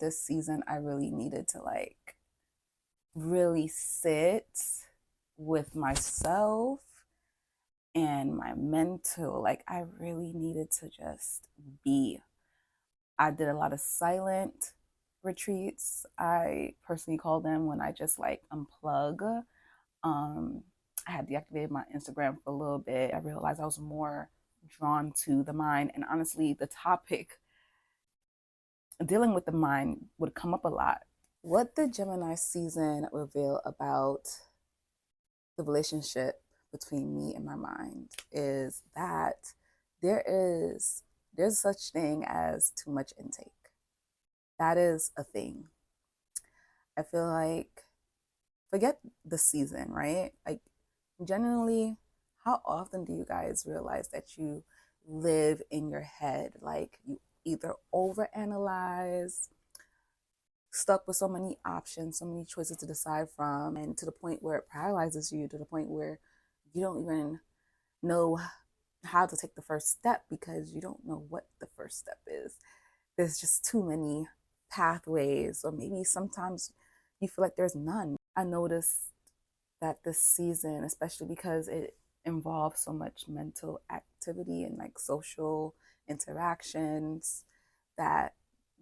This season, I really needed to really sit with myself and my mental. Like, I really needed to just be. I did a lot of silent retreats. I personally call them when I just like unplug. Um, I had deactivated my Instagram for a little bit. I realized I was more drawn to the mind. And honestly, the topic dealing with the mind would come up a lot. What the Gemini season reveal about the relationship between me and my mind is that there is there's such thing as too much intake. That is a thing. I feel like forget the season, right? Like generally, how often do you guys realize that you live in your head? Like you either overanalyze, stuck with so many options, so many choices to decide from, and to the point where it paralyzes you, to the point where you don't even know how to take the first step because you don't know what the first step is. There's just too many pathways, or maybe sometimes you feel like there's none. I noticed that this season, especially because it involves so much mental activity and like social interactions, that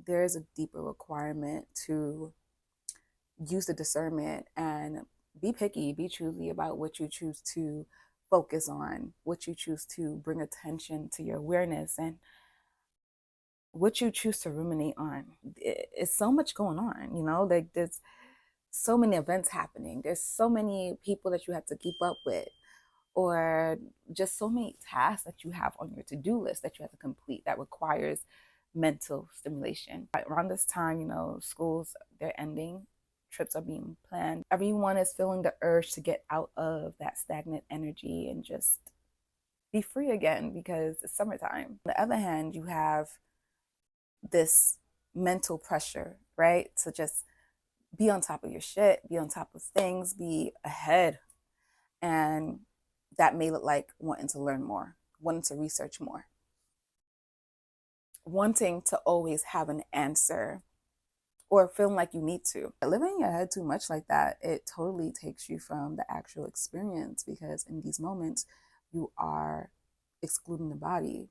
there is a deeper requirement to use the discernment and be picky, be choosy about what you choose to focus on, what you choose to bring attention to your awareness, and what you choose to ruminate on. It's so much going on, like there's so many events happening. There's so many people that you have to keep up with, or just so many tasks that you have on your to-do list that you have to complete that requires mental stimulation. Around this time, schools, they're ending, trips are being planned. Everyone is feeling the urge to get out of that stagnant energy and just be free again because it's summertime. On the other hand, you have this mental pressure, right? To just be on top of your shit, be on top of things, be ahead. And that may look like wanting to learn more, wanting to research more, wanting to always have an answer, or feeling like you need to. Living in your head too much like that, it totally takes you from the actual experience, because in these moments, you are excluding the body.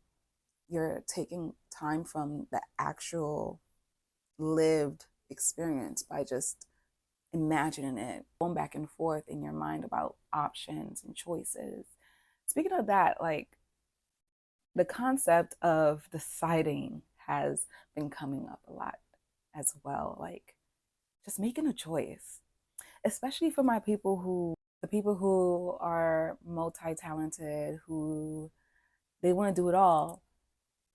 You're taking time from the actual lived experience by just imagining it, going back and forth in your mind about options and choices. Speaking of that, like the concept of deciding has been coming up a lot as well. Like just making a choice, especially for the people who are multi-talented, who they want to do it all.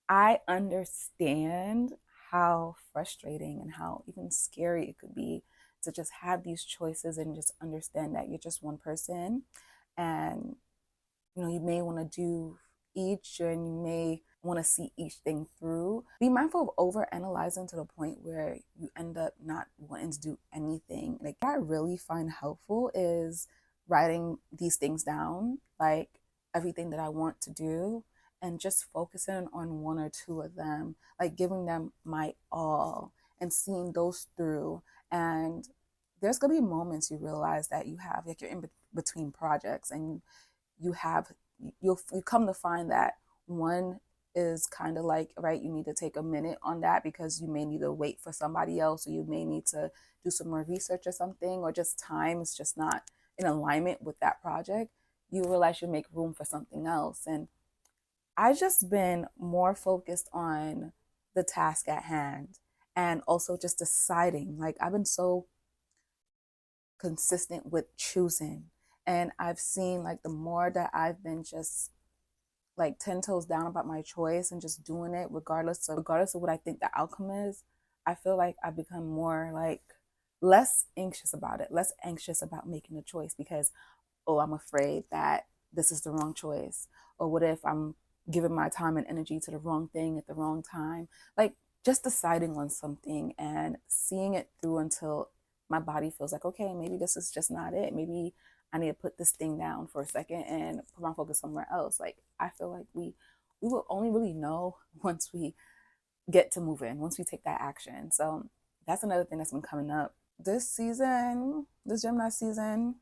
I understand how frustrating and how even scary it could be to just have these choices and just understand that you're just one person, and you may want to do each, and you may want to see each thing through. Be mindful of over analyzing to the point where you end up not wanting to do anything. Like what I really find helpful is writing these things down, like everything that I want to do, and just focusing on one or two of them, like giving them my all and seeing those through. And there's gonna be moments you realize that you have, like, you're in between projects, and you have you come to find that one is kind of like, right, you need to take a minute on that because you may need to wait for somebody else, or you may need to do some more research or something, or just time is just not in alignment with that project. You realize you make room for something else. And I just been more focused on the task at hand, and also just deciding. Like I've been so consistent with choosing, and I've seen like the more that I've been just like 10 toes down about my choice and just doing it regardless of what I think the outcome is, I feel like I've become more like less anxious about it, less anxious about making a choice because, oh, I'm afraid that this is the wrong choice, or what if I'm giving my time and energy to the wrong thing at the wrong time. Like just deciding on something and seeing it through until my body feels like, okay, maybe this is just not it. Maybe I need to put this thing down for a second and put my focus somewhere else. Like I feel like we will only really know once we get to moving, once we take that action. So That's another thing that's been coming up this season, this Gemini season.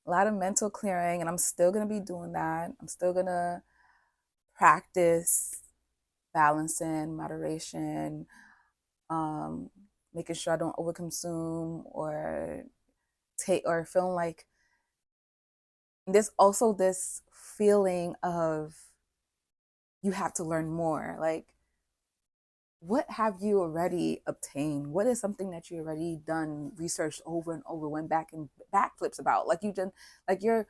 A lot of mental clearing, and I'm still gonna be doing that. I'm still gonna practice balancing, moderation, making sure I don't overconsume or feeling like there's also this feeling of you have to learn more. Like, what have you already obtained? What is something that you already done, researched over and over, went back and backflips about? Like you done, like your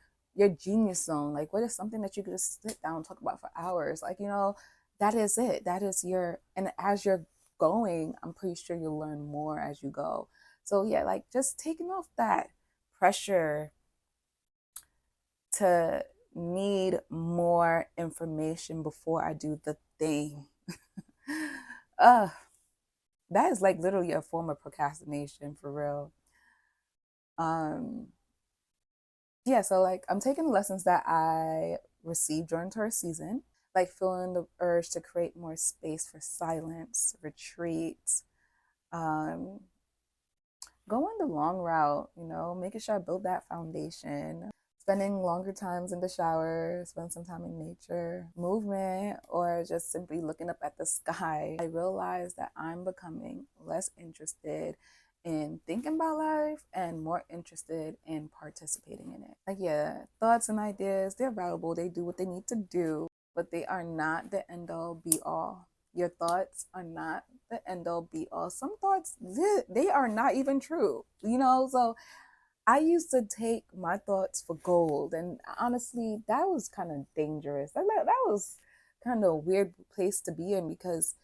genius zone. Like, what is something that you could just sit down and talk about for hours? Like, that is it. That is and as you're going, I'm pretty sure you'll learn more as you go. So yeah, like just taking off that pressure to need more information before I do the thing. uh that is like literally a form of procrastination for real. um yeah, so like I'm taking the lessons that I received during Taurus season, like feeling the urge to create more space for silence, retreat, um going the long route, making sure I build that foundation, spending longer times in the shower, spend some time in nature, movement, or just simply looking up at the sky. I realize that I'm becoming less interested in thinking about life and more interested in participating in it. Like, yeah, thoughts and ideas, they're valuable, they do what they need to do, but they are not the end all be all. Your thoughts are not the end all be all. Some thoughts, they are not even true, So I used to take my thoughts for gold. And honestly, that was kind of dangerous. That was kind of a weird place to be in, because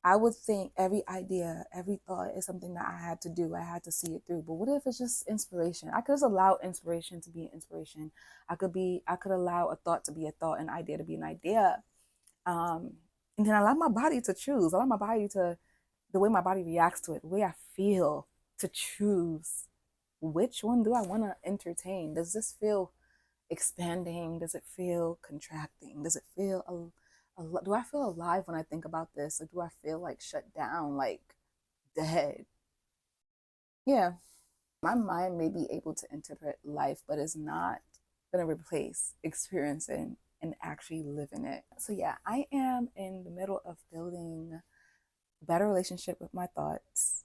I would think every idea, every thought is something that I had to do. I had to see it through. But what if it's just inspiration? I could just allow inspiration to be an inspiration. I could allow a thought to be a thought, an idea to be an idea. Um, and then allow my body to choose. Allow my body to, the way my body reacts to it, the way I feel, to choose which one do I want to entertain. Does this feel expanding? Does it feel contracting? Does it feel do I feel alive when I think about this, or do I feel like shut down, like dead? Yeah, my mind may be able to interpret life, but it's not going to replace experiencing and actually living it. So yeah, I am in the middle of building a better relationship with my thoughts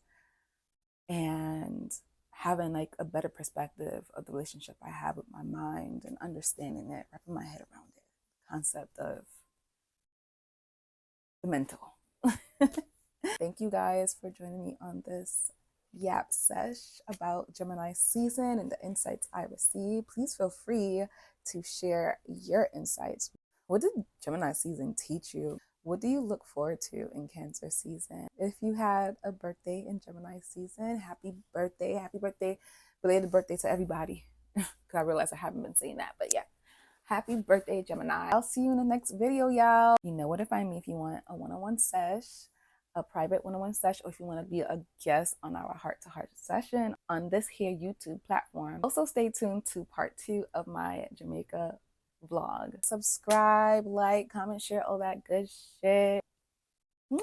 and having like a better perspective of the relationship I have with my mind and understanding it, wrapping my head around it. Concept of the mental. Thank you guys for joining me on this yap sesh about Gemini season and the insights I received. Please feel free to share your insights. What did Gemini season teach you? What do you look forward to in Cancer season? If you had a birthday in Gemini season, happy birthday, belated birthday to everybody. Because I realize I haven't been saying that, but yeah. Happy birthday, Gemini. I'll see you in the next video, y'all. You know where to find me if you want a one-on-one sesh, a private one-on-one sesh, or if you want to be a guest on our heart-to-heart session on this here YouTube platform. Also, stay tuned to part 2 of my Jamaica vlog. Subscribe, like, comment, share, all that good shit. Mwah.